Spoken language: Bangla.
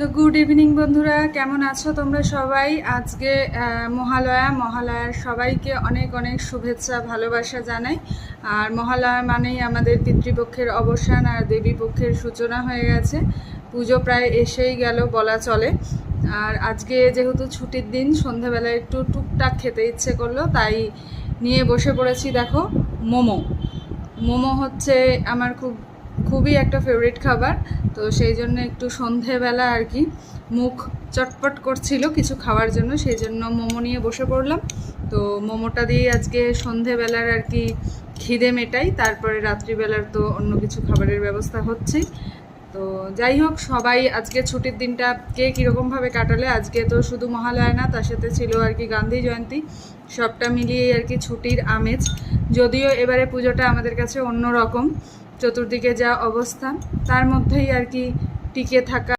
তো গুড ইভিনিং বন্ধুরা, কেমন আছো তোমরা সবাই? আজকে মহালয়ার সবাইকে অনেক অনেক শুভেচ্ছা ভালোবাসা জানাই। আর মহালয়া মানেই আমাদের পিতৃপক্ষের অবসান আর দেবী পক্ষের সূচনা হয়ে গেছে। পুজো প্রায় এসেই গেল বলা চলে। আর আজকে যেহেতু ছুটির দিন, সন্ধ্যাবেলায় একটু টুকটাক খেতে ইচ্ছে করলো, তাই নিয়ে বসে পড়েছি। দেখো, মোমো। মোমো হচ্ছে আমার খুবই একটা ফেভারিট খাবার। তো সেই জন্য একটু সন্ধেবেলা আর কি মুখ চটপট করছিল কিছু খাওয়ার জন্য, সেই জন্য মোমো নিয়ে বসে পড়লাম। তো মোমোটা দিয়েই আজকে সন্ধেবেলার আর কি খিদে মেটাই, তারপরে রাত্রিবেলার তো অন্য কিছু খাবারের ব্যবস্থা হচ্ছেই। তো যাই হোক, সবাই আজকে ছুটির দিনটা কে কীরকমভাবে কাটালে। আজকে তো শুধু মহালয়া না, তার সাথে ছিল আর কি গান্ধী জয়ন্তী। সবটা মিলিয়েই আর কি ছুটির আমেজ। যদিও এবারে পুজোটা আমাদের কাছে অন্য রকম, চতুর্দিকে যা অবস্থা তার মধ্যেই আর কি টিকে থাকা